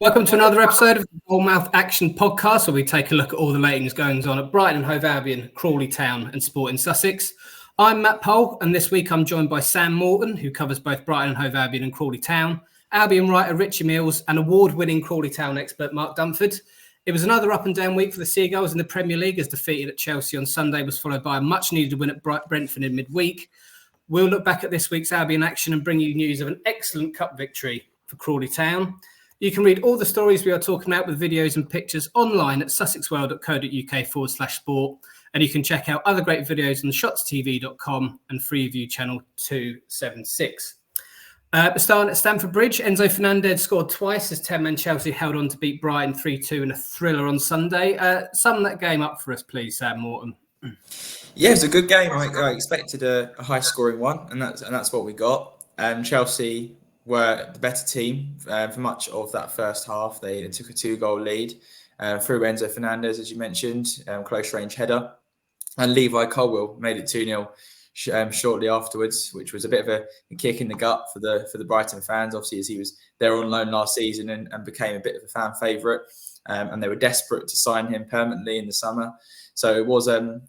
Welcome to another episode of the Gull Mouth Action podcast, where we take a look at all the latest goings on at Brighton, Hove, Albion, Crawley Town and Sport in Sussex. I'm Matt Pole, and this week I'm joined by Sam Morton, who covers both Brighton, Hove, Albion and Crawley Town, Albion writer Richie Mills and award-winning Crawley Town expert Mark Dunford. It was another up-and-down week for the Seagulls in the Premier League, as defeated at Chelsea on Sunday was followed by a much-needed win at Brentford in midweek. We'll look back at this week's Albion action and bring you news of an excellent cup victory for Crawley Town. You can read all the stories we are talking about with videos and pictures online at sussexworld.co.uk/sport. And you can check out other great videos on shotstv.com and Freeview channel 276. Starting at Stamford Bridge, Enzo Fernandez scored twice as 10-man Chelsea held on to beat Brighton 3-2 in a thriller on Sunday. Sum that game up for us, please, Sam Morton. Yeah, it's a good game. I expected a high-scoring one, and that's what we got. Chelsea were the better team for much of that first half. They took a 2-goal lead through Enzo Fernandez, as you mentioned, close-range header. And Levi Colwill made it 2-0 shortly afterwards, which was a bit of a kick in the gut for the Brighton fans, obviously, as he was there on loan last season and became a bit of a fan favourite. And they were desperate to sign him permanently in the summer. So it was a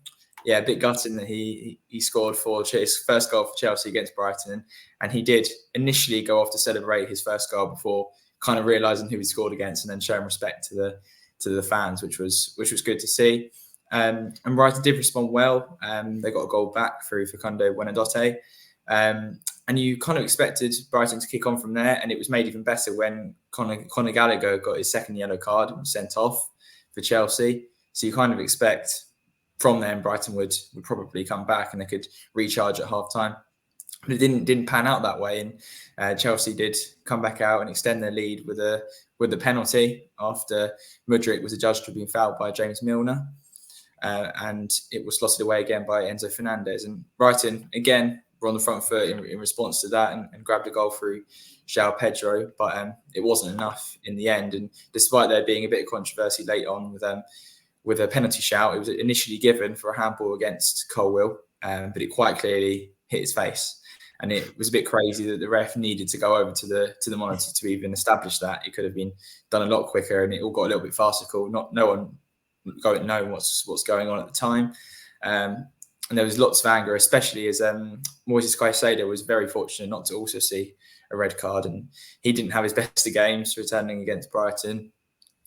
bit gutting that he scored for his first goal for Chelsea against Brighton. And he did initially go off to celebrate his first goal before kind of realising who he scored against and then showing respect to the fans, which was good to see. And Brighton did respond well. They got a goal back through Facundo Buenadote. And you kind of expected Brighton to kick on from there. And it was made even better when Conor Gallagher got his second yellow card and was sent off for Chelsea. So you kind of expect from there Brighton would probably come back and they could recharge at half time. But it didn't pan out that way. And Chelsea did come back out and extend their lead with a penalty after Mudryk was adjudged to have been fouled by James Milner. And it was slotted away again by Enzo Fernandez. And Brighton, again, were on the front foot in response to that and grabbed a goal through João Pedro. But it wasn't enough in the end. And despite there being a bit of controversy late on with a penalty shout, it was initially given for a handball against Colwill, but it quite clearly hit his face. And it was a bit crazy that the ref needed to go over to the monitor to even establish that. It could have been done a lot quicker, and it all got a little bit farcical. No one know what's going on at the time. And there was lots of anger, especially as Moises Caicedo was very fortunate not to also see a red card, and he didn't have his best of games returning against Brighton.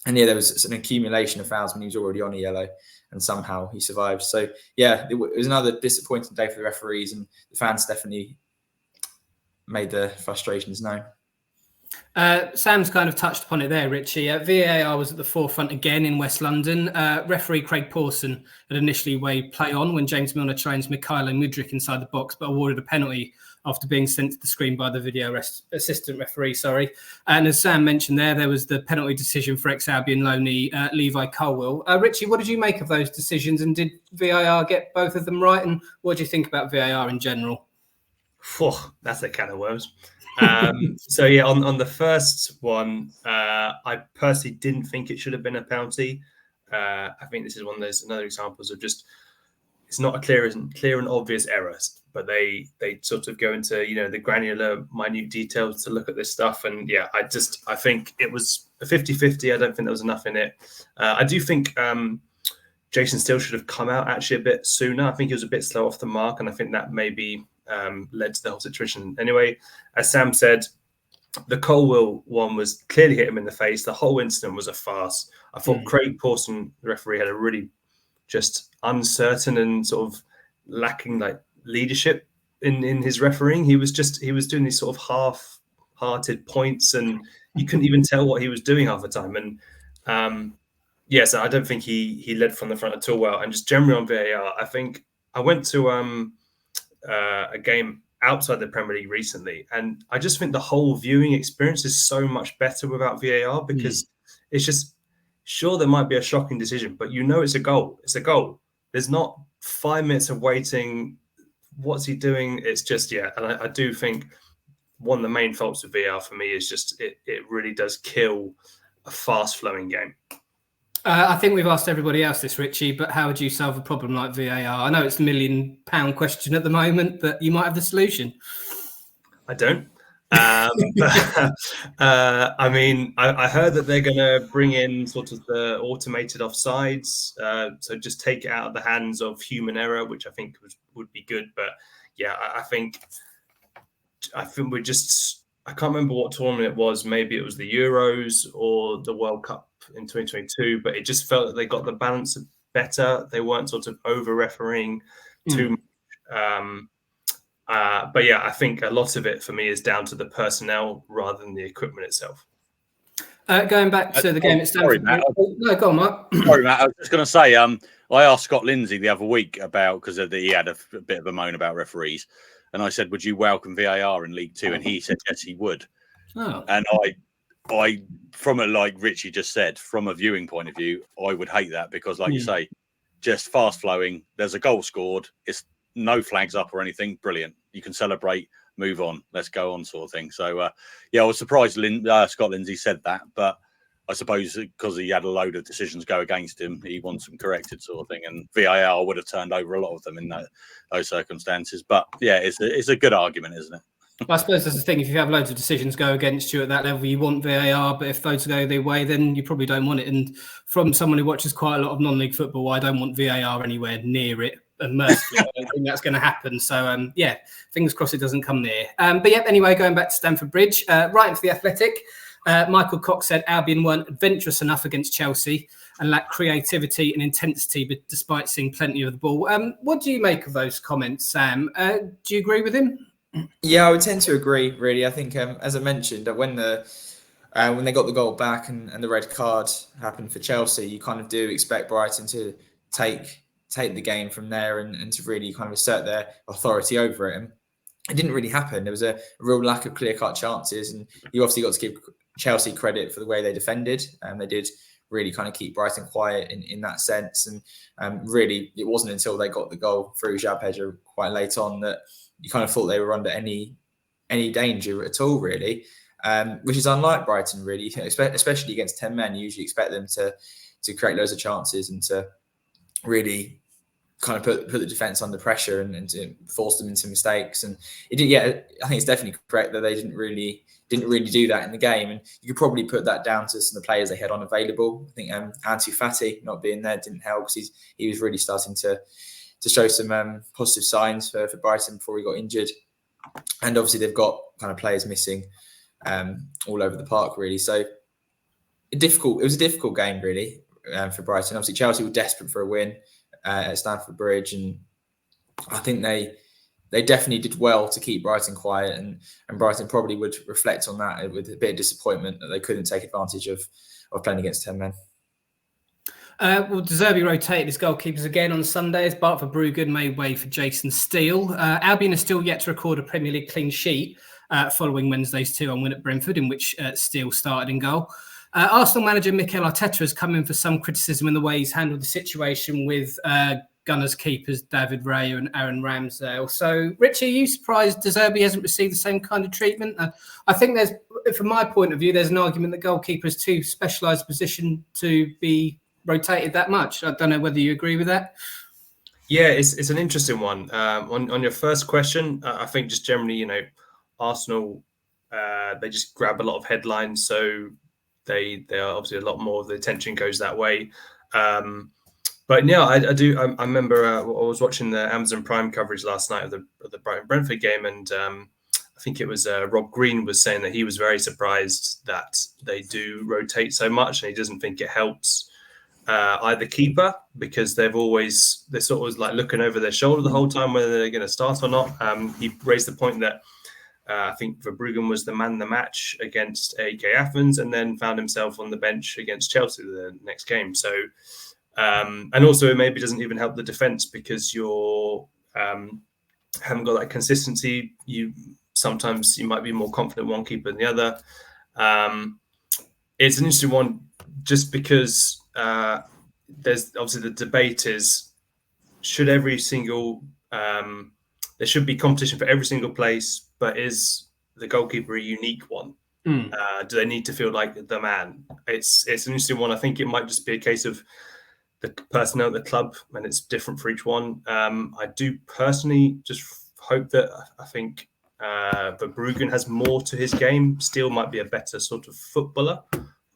And there was an accumulation of fouls when he was already on a yellow, and somehow he survived. So it was another disappointing day for the referees, and the fans definitely made the frustrations known. Sam's kind of touched upon it there, Richie. VAR was at the forefront again in West London. Referee Craig Pawson had initially weighed play on when James Milner challenged Mikhailo Mudryk inside the box, but awarded a penalty after being sent to the screen by the video assistant referee. And as Sam mentioned there was the penalty decision for ex-Albion loanee Levi Colwill. Richie, what did you make of those decisions, and did VAR get both of them right? And what do you think about VAR in general? That's a can of worms. On the first one, I personally didn't think it should have been a penalty. I think this is one of those another examples of just it's not a clear and obvious error, but they sort of go into the granular, minute details to look at this stuff. And I think it was a 50-50. I don't think there was enough in it. I do think Jason Steele should have come out actually a bit sooner. I think he was a bit slow off the mark, and I think that maybe led to the whole situation. Anyway, as Sam said, the Colwill one was clearly hit him in the face. The whole incident was a farce. I thought Craig Pawson, the referee, had a really just uncertain and sort of lacking leadership in his refereeing. He was doing these sort of half-hearted points, and you couldn't even tell what he was doing half the time. And so I don't think he led from the front at all well. And just generally on VAR, I think I went to a game outside the Premier League recently, and I just think the whole viewing experience is so much better without VAR, because it's just, sure, there might be a shocking decision, but it's a goal. It's a goal. There's not 5 minutes of waiting. What's he doing? It's just, and I do think one of the main faults of VAR for me is just it really does kill a fast-flowing game. I think we've asked everybody else this, Richie, but how would you solve a problem like VAR? I know it's the £1 million question at the moment, but you might have the solution. I don't. I mean, I heard that they're going to bring in sort of the automated offsides, so just take it out of the hands of human error, which I think would be good. But yeah, I think we're just, I can't remember what tournament it was. Maybe it was the Euros or the World Cup in 2022, but it just felt that they got the balance better. They weren't sort of over refereeing too much. But yeah, I think a lot of it for me is down to the personnel rather than the equipment itself. Going back to the game at Stamford. No, go on, Mark. Sorry, Matt. I was just going to say, I asked Scott Lindsay the other week about, because he had a bit of a moan about referees, and I said, "Would you welcome VAR in League Two?" And he said, "Yes, he would." Oh. And I, from a, like Richie just said, from a viewing point of view, I would hate that because, like you say, just fast flowing. There's a goal scored. It's no flags up or anything. Brilliant. You can celebrate, move on, let's go on, sort of thing. So, yeah, I was surprised Scott Lindsay said that, but I suppose because he had a load of decisions go against him, he wants them corrected, sort of thing. And VAR would have turned over a lot of them in those circumstances. But yeah, it's a good argument, isn't it? I suppose that's the thing. If you have loads of decisions go against you at that level, you want VAR, but if those go their way, then you probably don't want it. And from someone who watches quite a lot of non-league football, I don't want VAR anywhere near it. And mercifully, I don't think that's going to happen. So, yeah, fingers crossed it doesn't come near. But yeah, anyway, going back to Stamford Bridge, right into the Athletic. Michael Cox said Albion weren't adventurous enough against Chelsea and lacked creativity and intensity, but despite seeing plenty of the ball. What do you make of those comments, Sam? Do you agree with him? Yeah, I would tend to agree, really. I think, as I mentioned, that when they got the goal back and the red card happened for Chelsea, you kind of do expect Brighton to take the game from there and to really kind of assert their authority over it. And it didn't really happen. There was a real lack of clear-cut chances, and you obviously got to give Chelsea credit for the way they defended. And they did really kind of keep Brighton quiet in that sense. And really, it wasn't until they got the goal through Jabhedger quite late on that you kind of thought they were under any danger at all, really, which is unlike Brighton, really, especially against 10 men. You usually expect them to create loads of chances and to really kind of put the defence under pressure and to force them into mistakes. And it did. Yeah, I think it's definitely correct that they didn't really do that in the game. And you could probably put that down to some of the players they had unavailable. I think Ansu Fati not being there didn't help because he was really starting to show some positive signs for Brighton before he got injured. And obviously they've got kind of players missing all over the park, really. So it was a difficult game, really, for Brighton. Obviously Chelsea were desperate for a win at Stamford Bridge, and I think they definitely did well to keep Brighton quiet, and Brighton probably would reflect on that with a bit of disappointment that they couldn't take advantage of playing against 10 men. Well, De Zerbi rotated his goalkeepers again on Sunday as Bart Verbruggen made way for Jason Steele. Albion is still yet to record a Premier League clean sheet following Wednesday's 2-1 win at Brentford, in which Steele started in goal. Arsenal manager Mikel Arteta has come in for some criticism in the way he's handled the situation with Gunners keepers David Raya and Aaron Ramsdale. So, Richie, are you surprised De Zerbi hasn't received the same kind of treatment? I think from my point of view, there's an argument that goalkeeper is too specialised position to be rotated that much. I don't know whether you agree with that. Yeah, it's an interesting one. On your first question, I think just generally, Arsenal, they just grab a lot of headlines, so they are obviously a lot more of the attention goes that way. But yeah, I remember I was watching the Amazon Prime coverage last night of the Brighton Brentford game, and I think it was Rob Green was saying that he was very surprised that they do rotate so much, and he doesn't think it helps either keeper, because they're sort of like looking over their shoulder the whole time whether they're going to start or not. He raised the point that I think Verbruggen was the man of the match against AEK Athens, and then found himself on the bench against Chelsea the next game. So, and also it maybe doesn't even help the defence because you're haven't got that consistency. Sometimes you might be more confident one keeper than the other. It's an interesting one just because there's obviously the debate is should every single there should be competition for every single place, but is the goalkeeper a unique one? Do they need to feel like the man? It's an interesting one. I think it might just be a case of the personnel at the club, and it's different for each one. I do personally just hope that I think But Bruggen has more to his game. Steele might be a better sort of footballer,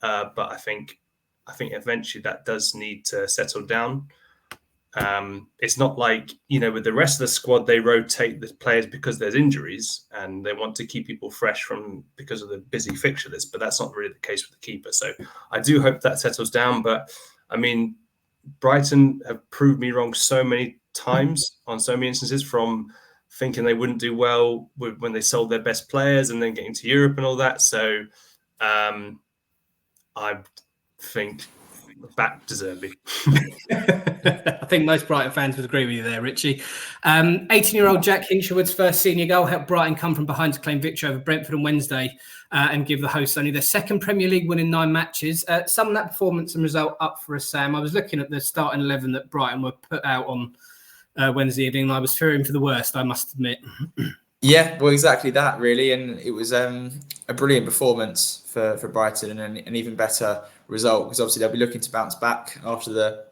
but I think eventually that does need to settle down. It's not like, with the rest of the squad, they rotate the players because there's injuries and they want to keep people fresh because of the busy fixture list, but that's not really the case with the keeper. So I do hope that settles down. But I mean, Brighton have proved me wrong so many times on so many instances, from thinking they wouldn't do well when they sold their best players and then getting to Europe and all that. So I think back to Zerbi. I think most Brighton fans would agree with you there, Richie. 18-year-old Jack Hinshelwood's first senior goal helped Brighton come from behind to claim victory over Brentford on Wednesday and give the hosts only their second Premier League win in 9 matches. Sum that performance and result up for us, Sam. I was looking at the starting 11 that Brighton were put out on Wednesday evening, and I was fearing for the worst, I must admit. Yeah, well, exactly that, really. And it was a brilliant performance for Brighton, and an even better result, because obviously they'll be looking to bounce back after the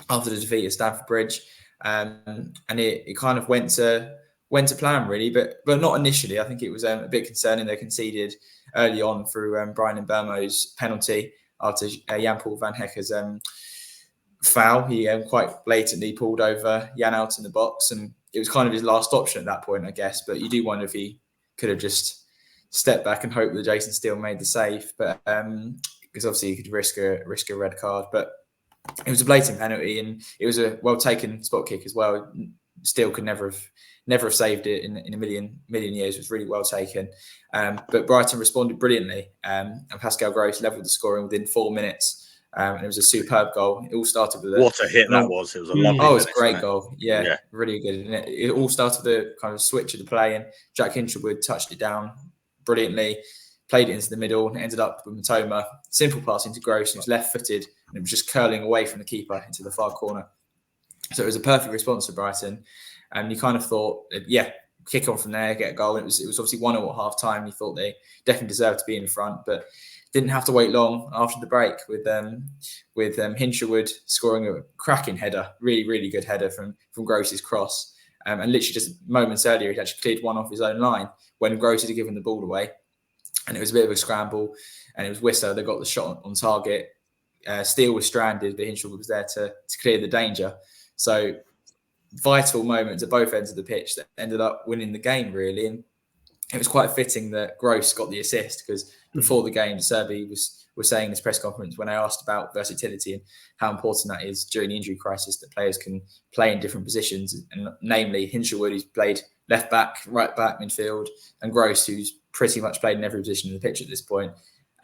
defeat at Stamford Bridge. And it kind of went to plan, really, but not initially. I think it was a bit concerning. They conceded early on through Brian Mbeumo's penalty after Jan-Paul van Hecke's foul. He quite blatantly pulled over Jan out in the box, and it was kind of his last option at that point, I guess. But you do wonder if he could have just stepped back and hoped that Jason Steele made the save. But because obviously he could risk a red card. But it was a blatant penalty, and it was a well taken spot kick as well. Steele could never have saved it in a million years. It was really well taken. But Brighton responded brilliantly, and Pascal Gross levelled the scoring within 4 minutes. And it was a superb goal. It all started with what a hit that was. It was a lovely it was a finish, great goal. Yeah, really good. And it all started with a kind of switch of the play, and Jack Hinshelwood touched it down brilliantly, played it into the middle, and ended up with Matoma. Simple pass into Gross, and it was left-footed, and it was just curling away from the keeper into the far corner. So it was a perfect response to Brighton. And you kind of thought, kick on from there, get a goal. It was obviously 1-0 at half-time. You thought they definitely deserved to be in front, but didn't have to wait long after the break with Hinshelwood scoring a cracking header, really, really good header from Gross's cross. And literally just moments earlier, he actually cleared one off his own line when Gross had given the ball away. And it was a bit of a scramble, and it was Whistler that got the shot on target. Steele was stranded, but Hinshelwood was there to clear the danger. So vital moments at both ends of the pitch that ended up winning the game, really. And it was quite fitting that Gross got the assist, because before the game, Serbi was saying in his press conference, when I asked about versatility and how important that is during the injury crisis, that players can play in different positions, and namely Hinshelwood, who's played left back, right back, midfield, and Gross, who's pretty much played in every position in the pitch at this point.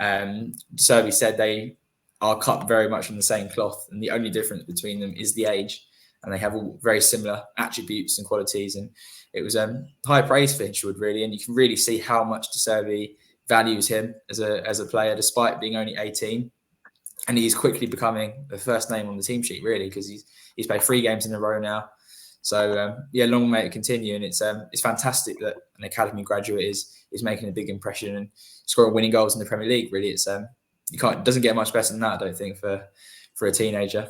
Serbi said they are cut very much from the same cloth, and the only difference between them is the age, and they have all very similar attributes and qualities. And it was high praise for Hinshelwood, really, and you can really see how much De Serbi values him as a player, despite being only 18. And he's quickly becoming the first name on the team sheet, really, because he's played 3 games in a row now. So long may it continue, and it's fantastic that an academy graduate is making a big impression and scoring winning goals in the Premier League. Really, it doesn't get much better than that, I don't think, for a teenager.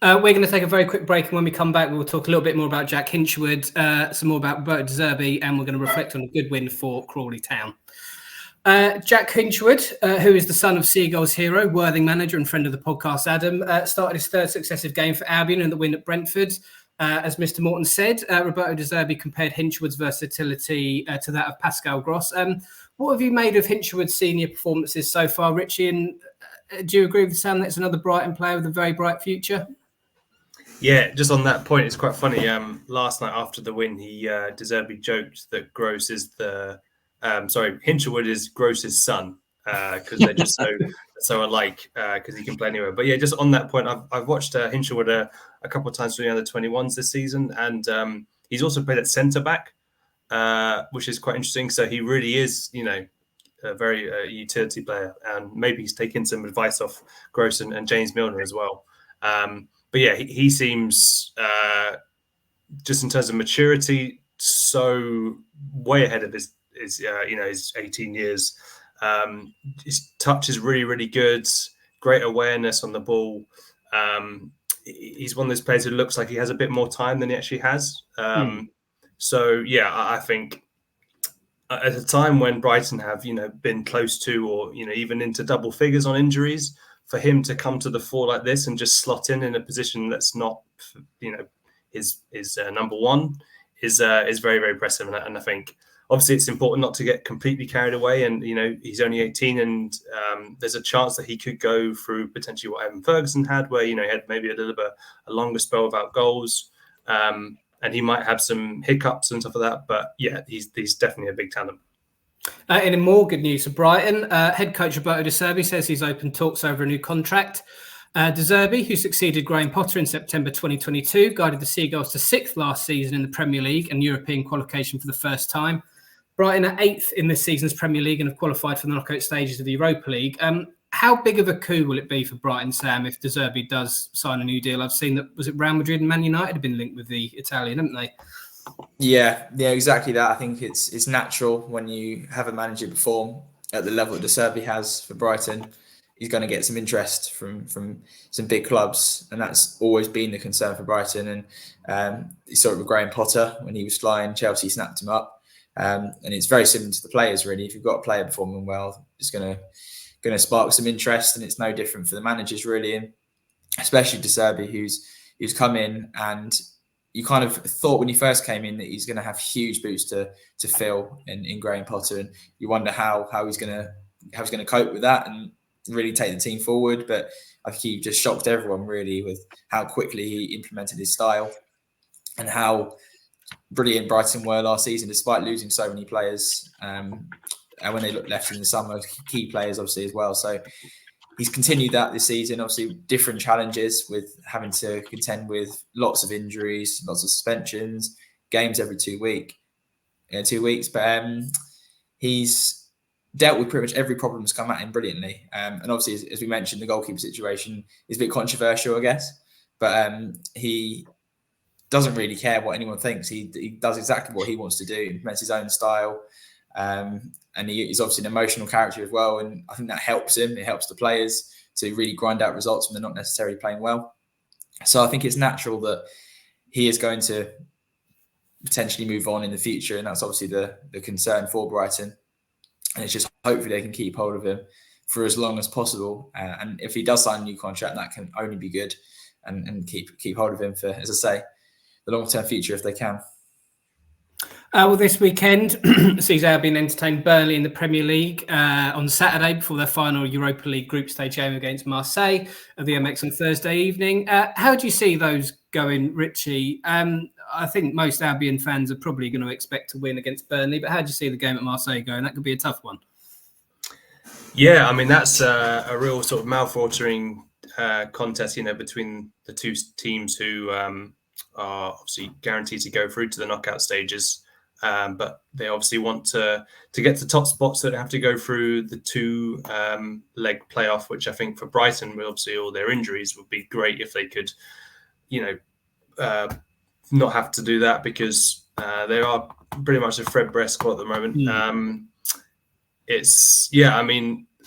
We're going to take a very quick break, and when we come back, we'll talk a little bit more about Jack Hinshelwood, some more about Roberto De Zerbi, and we're going to reflect on a good win for Crawley Town. Jack Hinshelwood, who is the son of Seagulls hero, Worthing manager and friend of the podcast, Adam, started his 3rd successive game for Albion in the win at Brentford. As Mr. Morton said, Roberto De Zerbi compared Hinshelwood's versatility to that of Pascal Gross. What have you made of Hinshelwood's senior performances so far, Richie? And do you agree with Sam that it's another Brighton player with a very bright future? Yeah, just on that point, it's quite funny. Last night after the win, De Zerbi joked that Gross is Hinshelwood is Gross's son, because they're just so alike, because he can play anywhere. But yeah, just on that point, I've watched Hinshelwood a couple of times for the under 21s this season, and he's also played at centre back, which is quite interesting. So he really is, a very utility player, and maybe he's taken some advice off Gross and James Milner as well. But yeah, he seems just in terms of maturity, so way ahead of his 18 years. His touch is really, really good. Great awareness on the ball. He's one of those players who looks like he has a bit more time than he actually has. So yeah, I think at a time when Brighton have, been close to or, even into double figures on injuries, for him to come to the fore like this and just slot in a position that's not, his number one is very, very impressive. And I think obviously it's important not to get completely carried away. And, he's only 18 and there's a chance that he could go through potentially what Evan Ferguson had, where, he had maybe a little bit a longer spell without goals. And he might have some hiccups and stuff like that. But yeah, he's definitely a big talent. In more good news for Brighton, head coach Roberto De Zerbi says he's open talks over a new contract. De Zerbi, who succeeded Graham Potter in September 2022, guided the Seagulls to 6th last season in the Premier League and European qualification for the first time. Brighton are 8th in this season's Premier League and have qualified for the knockout stages of the Europa League. How big of a coup will it be for Brighton, Sam, if De Zerbi does sign a new deal? I've seen that, was it Real Madrid and Man United have been linked with the Italian, haven't they? Yeah, exactly that. I think it's natural when you have a manager perform at the level that De Zerbi has for Brighton. He's going to get some interest from some big clubs, and that's always been the concern for Brighton. And you saw it with Graham Potter when he was flying. Chelsea snapped him up, and it's very similar to the players, really. If you've got a player performing well, it's going to spark some interest, and it's no different for the managers, really, and especially De Zerbi, who's come in, and you kind of thought when he first came in that he's going to have huge boots to fill in Graham Potter, and you wonder how he's going to cope with that and really take the team forward. But I think he just shocked everyone really with how quickly he implemented his style and how brilliant Brighton were last season, despite losing so many players. And when they left in the summer, key players obviously as well. So he's continued that this season. Obviously, different challenges with having to contend with lots of injuries, lots of suspensions, games every 2 weeks. But he's dealt with pretty much every problem that's come at him brilliantly. And obviously, as we mentioned, the goalkeeper situation is a bit controversial, I guess. But he doesn't really care what anyone thinks. He does exactly what he wants to do, implements his own style. And he's obviously an emotional character as well. And I think that helps him. It helps the players to really grind out results when they're not necessarily playing well. So I think it's natural that he is going to potentially move on in the future. And that's obviously the concern for Brighton. And it's just hopefully they can keep hold of him for as long as possible. And if he does sign a new contract, that can only be good and keep hold of him for, as I say, the long-term future if they can. Well, this weekend sees Albion entertain Burnley in the Premier League on Saturday before their final Europa League group stage game against Marseille at the MX on Thursday evening. How do you see those going, Richie? I think most Albion fans are probably going to expect to win against Burnley, but how do you see the game at Marseille going? That could be a tough one. Yeah, I mean, that's a real sort of mouth-watering contest, between the two teams who are obviously guaranteed to go through to the knockout stages. But they obviously want to get to top spots that have to go through the two leg playoff, which I think for Brighton, with obviously all their injuries, would be great if they could, not have to do that, because they are pretty much a threadbare squad at the moment.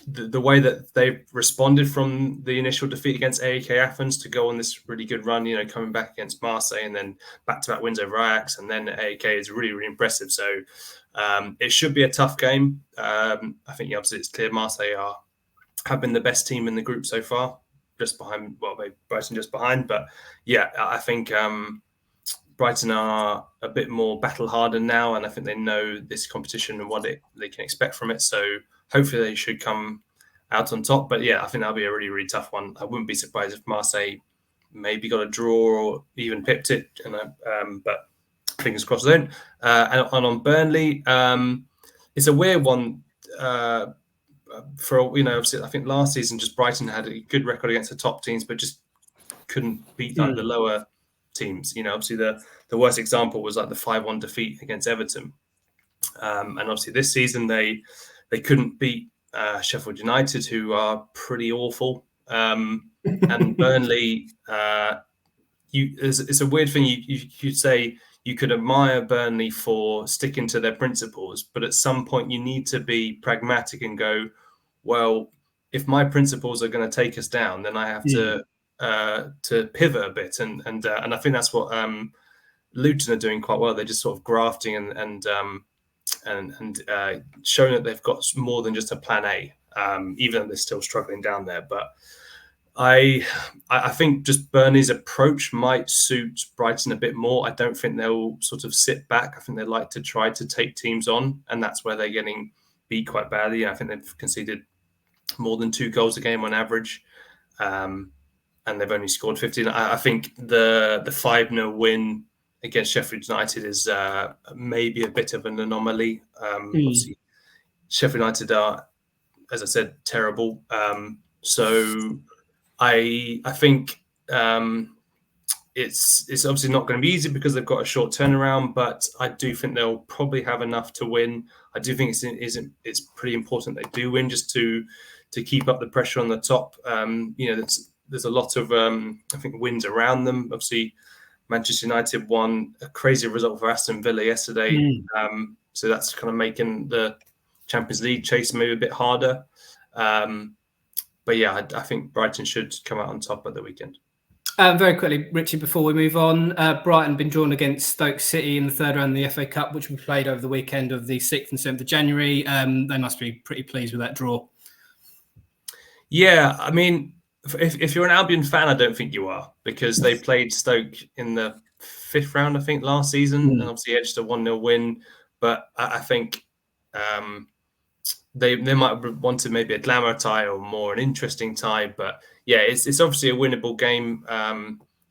The way that they've responded from the initial defeat against AEK Athens to go on this really good run, coming back against Marseille and then back-to-back wins over Ajax and then AEK is really, really impressive. So it should be a tough game. I think obviously it's clear Marseille have been the best team in the group so far, just behind, Brighton just behind. But yeah, I think Brighton are a bit more battle-hardened now, and I think they know this competition and what they can expect from it. So hopefully they should come out on top. But yeah, I think that'll be a really, really tough one. I wouldn't be surprised if Marseille maybe got a draw or even pipped it. But fingers crossed they don't. And on Burnley, it's a weird one. Obviously, I think last season just Brighton had a good record against the top teams, but just couldn't beat the lower teams. Obviously the worst example was like the 5-1 defeat against Everton. And obviously this season they couldn't beat Sheffield United, who are pretty awful. And Burnley, it's a weird thing. You'd say you could admire Burnley for sticking to their principles, but at some point you need to be pragmatic and go, well, if my principles are going to take us down, then I have to pivot a bit. And I think that's what Luton are doing quite well. They're just sort of grafting and showing that they've got more than just a plan A, even though they're still struggling down there. But I think just Burnley's approach might suit Brighton a bit more. I don't think they'll sort of sit back. I think they like to try to take teams on, and that's where they're getting beat quite badly. I think they've conceded more than 2 goals a game on average, and they've only scored 15. I think the 5-0 win against Sheffield United is maybe a bit of an anomaly. Obviously, Sheffield United are, as I said, terrible. So I think it's obviously not going to be easy because they've got a short turnaround, but I do think they'll probably have enough to win. I do think it's pretty important they do win just to keep up the pressure on the top. There's a lot of I think wins around them. Obviously, Manchester United won a crazy result for Aston Villa yesterday, so that's kind of making the Champions League chase maybe a bit harder. But yeah, I think Brighton should come out on top at the weekend. Very quickly, Richie, before we move on, Brighton been drawn against Stoke City in the third round of the FA Cup, which we played over the weekend of the 6th and 7th of January. They must be pretty pleased with that draw. Yeah, I mean, if you're an Albion fan, I don't think you are, because they played Stoke in the 5th round, I think, last season, and obviously edged a 1-0 win. But I think they might have wanted maybe a glamour tie or more an interesting tie. But yeah, it's obviously a winnable game.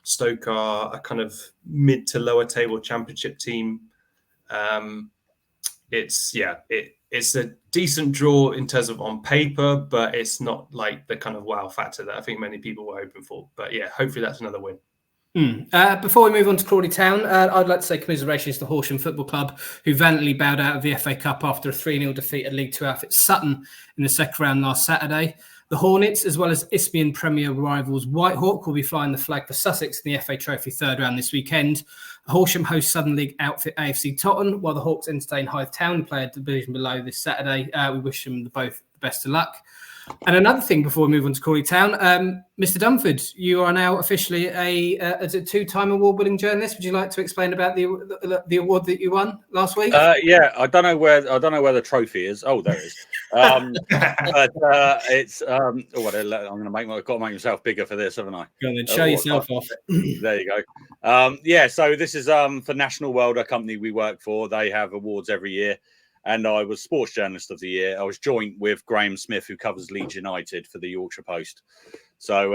Stoke are a kind of mid to lower table Championship team. It's a decent draw in terms of on paper, but it's not like the kind of wow factor that I think many people were hoping for. But yeah, hopefully that's another win. Before we move on to Crawley Town, I'd like to say commiserations to Horsham Football Club, who valiantly bowed out of the FA Cup after a 3-0 defeat at League Two outfit Sutton in the second round last Saturday. The Hornets, as well as Isthmian Premier rivals Whitehawk, will be flying the flag for Sussex in the FA Trophy third round this weekend. Horsham hosts Southern League outfit AFC Totton, while the Hawks entertain Hove Town, who play a division below this Saturday. We wish them both the best of luck. And another thing before we move on to Crawley Town, Mr. Dunford, you are now officially a 2-time award-winning journalist. Would you like to explain about the award that you won last week? Yeah, I don't know where the trophy is. Oh, there it is. But it's I'm going to got to make myself bigger for this, haven't I? Go on then, show yourself off. There you go. Yeah, so this is for National World, a company we work for. They have awards every year. And I was Sports Journalist of the Year. I was joint with Graham Smith, who covers Leeds United for the Yorkshire Post. So,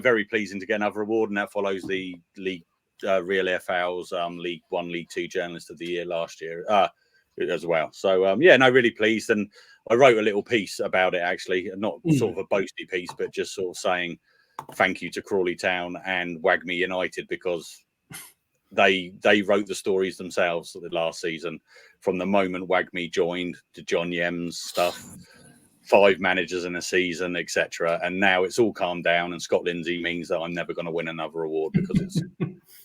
very pleasing to get another award. And that follows the League Real AFL's League 1, League 2 Journalist of the Year last year as well. So, really pleased. And I wrote a little piece about it, actually. Not sort of a boasty piece, but just sort of saying thank you to Crawley Town and Wagme United, because they wrote the stories themselves the last season, from the moment Wagme joined to John Yem's stuff, 5 managers in a season, etc. And now it's all calmed down, and Scott Lindsay means that I'm never going to win another award, because it's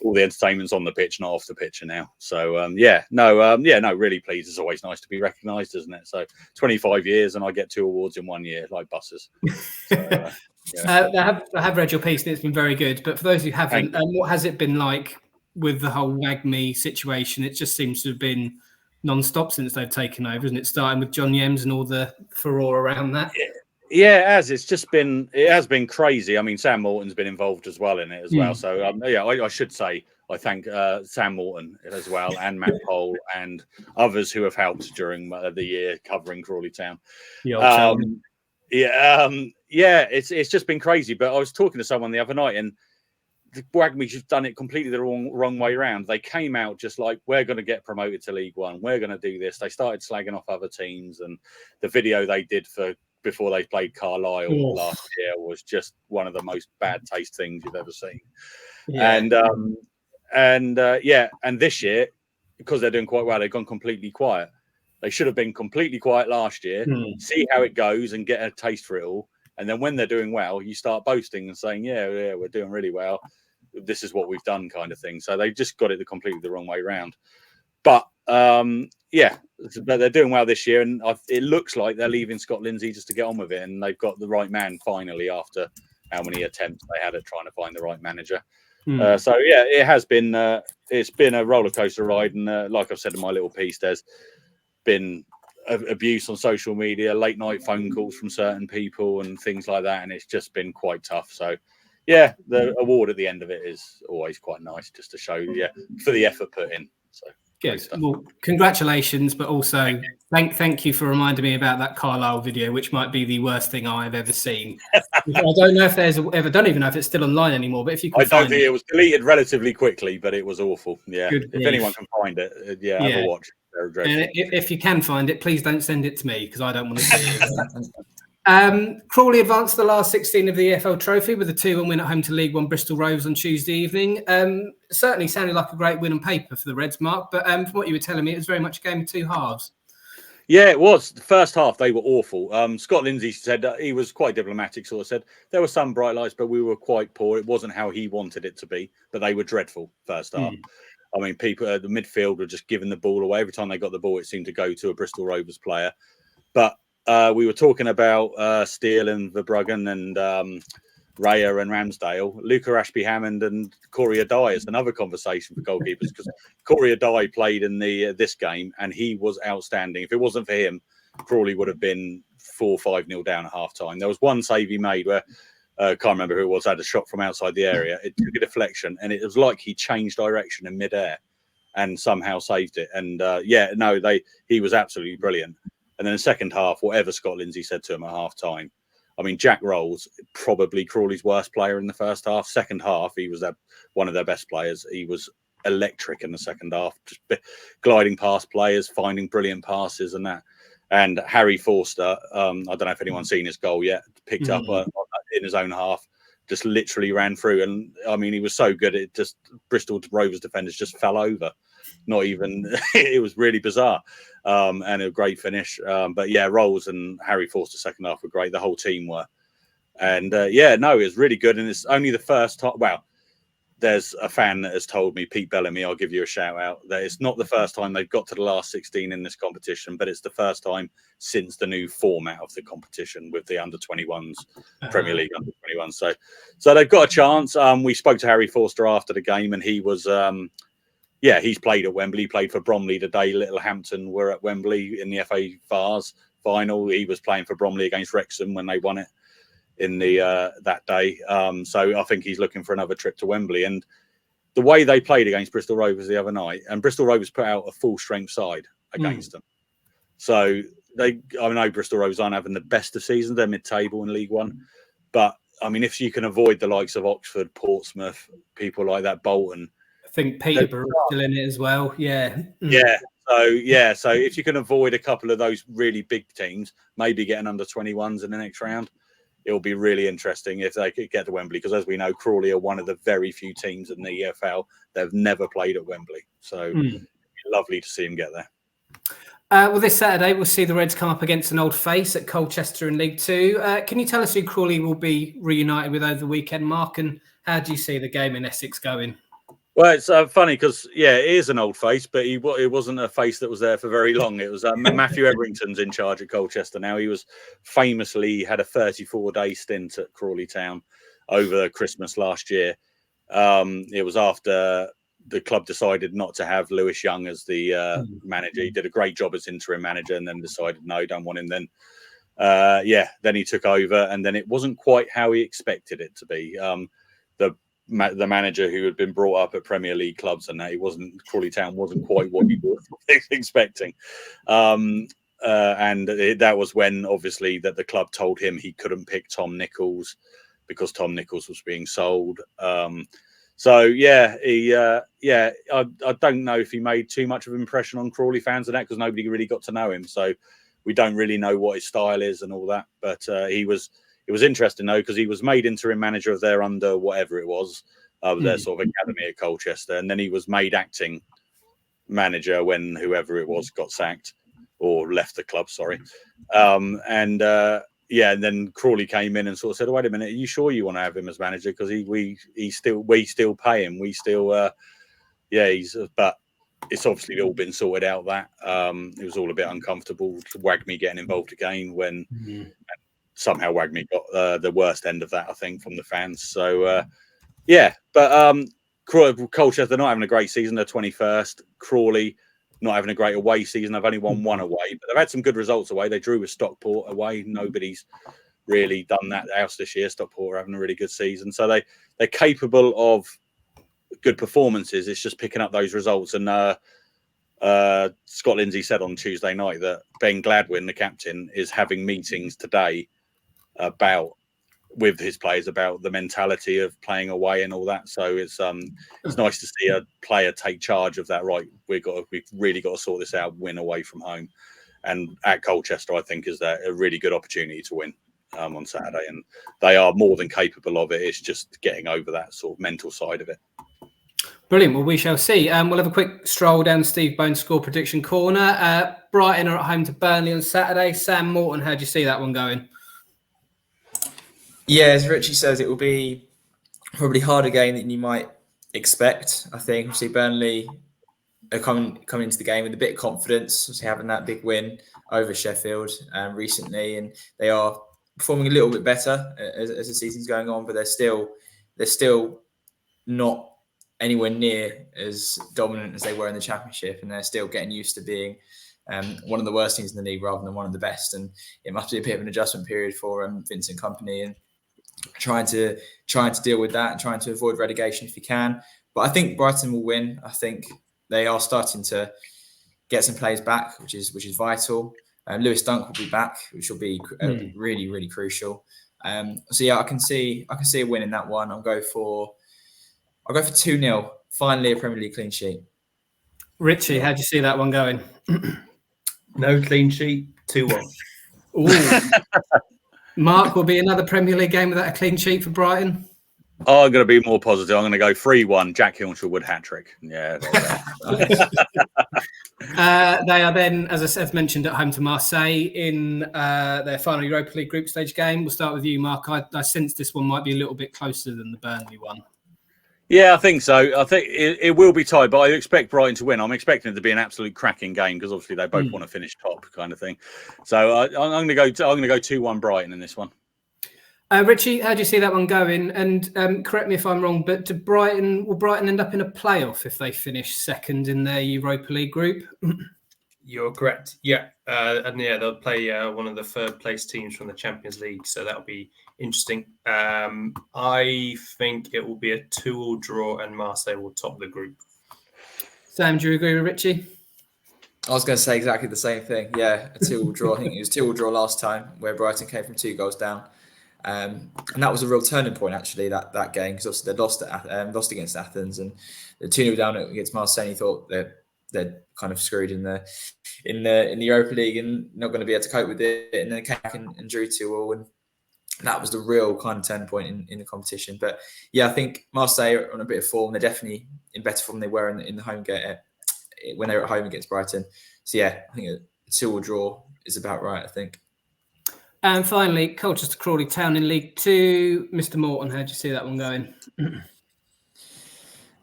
all the entertainment's on the pitch, not off the pitch now. So really pleased. It's always nice to be recognised, isn't it? So 25 years and I get 2 awards in 1 year, like buses. So, I have read your piece and it's been very good. But for those who haven't, what has it been like with the whole Wagme situation? It just seems to have been non-stop since they've taken over, isn't it? Starting with John Yems and all the furore around that. Yeah, it has. It has been crazy. I mean, Sam Morton's been involved as well in it as well. So I should say I thank Sam Morton as well, and Matt Pole and others who have helped during the year covering Crawley Town. It's just been crazy. But I was talking to someone the other night, and the Wagme's have done it completely the wrong way around. They came out just like, we're going to get promoted to League One. We're going to do this. They started slagging off other teams, and the video they did before they played Carlisle last year was just one of the most bad taste things you've ever seen. Yeah. And this year, because they're doing quite well, they've gone completely quiet. They should have been completely quiet last year, see how it goes and get a taste for it all. And then when they're doing well, you start boasting and saying, yeah, we're doing really well. This is what we've done, kind of thing. So they just got it completely the wrong way around. But they're doing well this year, and it looks like they're leaving Scott Lindsay just to get on with it, and they've got the right man finally after how many attempts they had at trying to find the right manager. It has been it's been a roller coaster ride, and like I've said in my little piece, been abuse on social media, late night phone calls from certain people and things like that, and it's just been quite tough. So yeah, the award at the end of it is always quite nice, just to show for the effort put in. So good. Well, congratulations, but also thank you for reminding me about that Carlisle video, which might be the worst thing I've ever seen. I don't know if I don't even know if it's still online anymore, but if you can I don't think it was deleted relatively quickly, but it was awful. Yeah, if anyone can find it, have a watch. And if you can find it, please don't send it to me because I don't want to see it. Crawley advanced the last 16 of the EFL Trophy with a 2-1 win at home to League One Bristol Rovers on Tuesday evening. Certainly sounded like a great win on paper for the Reds, Mark, but from what you were telling me, it was very much a game of two halves. Yeah, it was. The first half, they were awful. Scott Lindsay said he was quite diplomatic, sort of said there were some bright lights, but we were quite poor. It wasn't how he wanted it to be, but they were dreadful first half. I mean, people at the midfield were just giving the ball away. Every time they got the ball, it seemed to go to a Bristol Rovers player. But we were talking about Steele and Verbruggen and Raya and Ramsdale. Luca Ashby-Hammond and Corey Adai is another conversation for goalkeepers, because Corey Adai played in this game and he was outstanding. If it wasn't for him, Crawley would have been 4-5-0 down at half time. There was one save he made where I can't remember who it was, had a shot from outside the area. It took a deflection and it was like he changed direction in midair and somehow saved it. And he was absolutely brilliant. And then the second half, whatever Scott Lindsay said to him at half time, I mean, Jack Rolls, probably Crawley's worst player in the first half. Second half, he was one of their best players. He was electric in the second half, just gliding past players, finding brilliant passes and that. And Harry Forster, I don't know if anyone's seen his goal yet, picked up in his own half, just literally ran through. And I mean, he was so good, it just Bristol Rovers defenders just fell over. Not even, it was really bizarre. And a great finish. But yeah, Rolls and Harry Forster second half were great. The whole team were. And it was really good. And it's only the first time. Well, there's a fan that has told me, Pete Bellamy, I'll give you a shout out, that it's not the first time they've got to the last 16 in this competition, but it's the first time since the new format of the competition with the under-21s, Premier League under-21s. So they've got a chance. We spoke to Harry Forster after the game and he was... he's played at Wembley. He played for Bromley today. Littlehampton were at Wembley in the FA Vars final. He was playing for Bromley against Wrexham when they won it in that day. So I think he's looking for another trip to Wembley. And the way they played against Bristol Rovers the other night, and Bristol Rovers put out a full strength side against them. So I know Bristol Rovers aren't having the best of seasons. They're mid-table in League One. But I mean, if you can avoid the likes of Oxford, Portsmouth, people like that, Bolton, I think Peterborough still in it as well. Yeah. So if you can avoid a couple of those really big teams, maybe getting under 21s in the next round, it'll be really interesting if they could get to Wembley. Because as we know, Crawley are one of the very few teams in the EFL that have never played at Wembley. So it'd be lovely to see them get there. Well, this Saturday, we'll see the Reds come up against an old face at Colchester in League Two. Can you tell us who Crawley will be reunited with over the weekend, Mark? And how do you see the game in Essex going? Well, it's funny because, it is an old face, but it wasn't a face that was there for very long. It was Matthew Everington's in charge at Colchester now. He was famously had a 34-day stint at Crawley Town over Christmas last year. It was after the club decided not to have Lewis Young as the manager. He did a great job as interim manager and then decided, no, don't want him then. Then he took over and then it wasn't quite how he expected it to be. The manager who had been brought up at Premier League clubs and that Crawley Town wasn't quite what he was expecting. And that was when obviously that the club told him he couldn't pick Tom Nichols because Tom Nichols was being sold. I don't know if he made too much of an impression on Crawley fans and that because nobody really got to know him. So we don't really know what his style is and all that. But it was interesting, though, because he was made interim manager of their under whatever it was, their sort of academy at Colchester. And then he was made acting manager when whoever it was got sacked or left the club, sorry. And then Crawley came in and sort of said, wait a minute, are you sure you want to have him as manager? Because we still pay him. We still, but it's obviously all been sorted out that. It was all a bit uncomfortable to Wagme getting involved again when... Somehow Wagme got the worst end of that, I think, from the fans. So, Colchester, they're not having a great season. They're 21st. Crawley, not having a great away season. They've only won one away, but they've had some good results away. They drew with Stockport away. Nobody's really done that else this year. Stockport are having a really good season. So they're capable of good performances. It's just picking up those results. And Scott Lindsay said on Tuesday night that Ben Gladwin, the captain, is having meetings today with his players about the mentality of playing away and all that. So it's nice to see a player take charge of that. Right, we've really got to sort this out, win away from home. And at Colchester, I think is that a really good opportunity to win on Saturday, and they are more than capable of it. It's just getting over that sort of mental side of it. Brilliant. Well, we shall see. We'll have a quick stroll down Steve Bone's score prediction corner. Brighton are at home to Burnley on Saturday. Sam Morton, how do you see that one going? Yeah, as Richie says, it will be probably harder game than you might expect. I think obviously Burnley are coming into the game with a bit of confidence, obviously having that big win over Sheffield recently, and they are performing a little bit better as the season's going on, but they're still not anywhere near as dominant as they were in the Championship, and they're still getting used to being one of the worst teams in the league rather than one of the best. And it must be a bit of an adjustment period for Vincent Kompany, and trying to deal with that and trying to avoid relegation if you can. But I think Brighton will win. I think they are starting to get some players back, which is vital. Lewis Dunk will be back, which will be really, really crucial. So yeah, I can see a win in that one. I'll go for 2-0. Finally, a Premier League clean sheet. Richie, how do you see that one going? No clean sheet, 2-1. Mark, will be another Premier League game without a clean sheet for Brighton. Oh, I'm going to be more positive. I'm going to go 3-1. Jack Hinshelwood hat-trick. Yeah. They are then, as I mentioned, at home to Marseille in their final Europa League group stage game. We'll start with you, Mark. I sense this one might be a little bit closer than the Burnley one. Yeah, I think so. I think it will be tight, but I expect Brighton to win. I'm expecting it to be an absolute cracking game because obviously they both want to finish top, kind of thing. So I'm going to go 2-1 Brighton in this one. Richie, how do you see that one going? And correct me if I'm wrong, but will Brighton end up in a playoff if they finish second in their Europa League group? You're correct. Yeah. And yeah, they'll play one of the third place teams from the Champions League. So that'll be interesting. I think it will be a 2-2 draw and Marseille will top the group. Sam, do you agree with Richie? I was going to say exactly the same thing. Yeah, a 2-2 draw. I think it was 2-2 draw last time where Brighton came from 2 goals down. And that was a real turning point, actually, that game, because obviously they lost against Athens and the 2-0 down against Marseille. You thought they're kind of screwed in the Europa League and not going to be able to cope with it. And then they came back and drew 2-2, and that was the real kind of turning point in the competition. But yeah, I think Marseille are on a bit of form. They're definitely in better form than they were in the home game when they were at home against Brighton. So yeah, I think a 2-2 draw is about right, I think. And finally, Colchester Crawley Town in League 2. Mr. Morton, how do you see that one going? I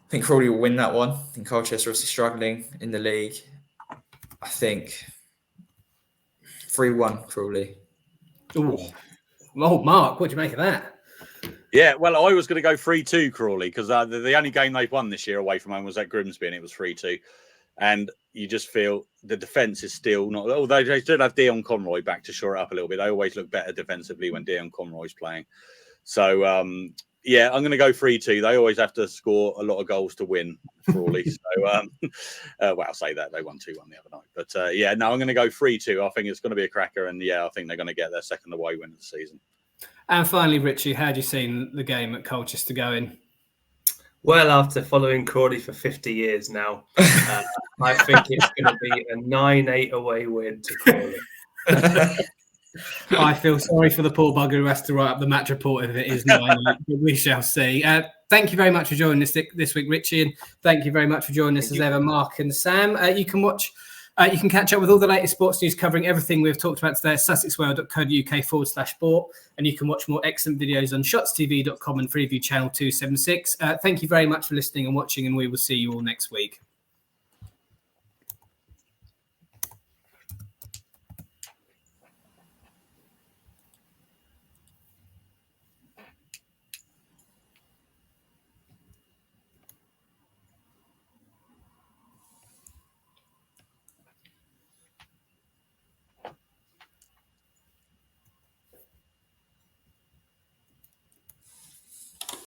think Crawley will win that one. I think Colchester are obviously struggling in the league. I think 3-1 Crawley. Ooh. Oh, Mark, what do you make of that? Yeah, well, I was going to go 3-2 Crawley because the only game they've won this year away from home was at Grimsby and it was 3-2. And you just feel the defence is still not... Although they still have Dion Conroy back to shore it up a little bit. They always look better defensively when Dion Conroy's playing. So, yeah, I'm going to go 3-2. They always have to score a lot of goals to win, Crawley. So, well, I'll say that. They won 2-1 the other night. But, yeah, no, I'm going to go 3-2. I think it's going to be a cracker. And, yeah, I think they're going to get their second away win of the season. And finally, Richie, how do you see the game at Colchester going? Well, after following Crawley for 50 years now, I think it's going to be a 9-8 away win to Crawley. I feel sorry for the poor bugger who has to write up the match report if it is 9-8, but we shall see. Thank you very much for joining us this week, Richie, and thank you very much for joining us as ever, Mark and Sam. You can catch up with all the latest sports news covering everything we've talked about today at sussexwale.co.uk/sport. And you can watch more excellent videos on shotstv.com and Freeview channel 276. Thank you very much for listening and watching, and we will see you all next week.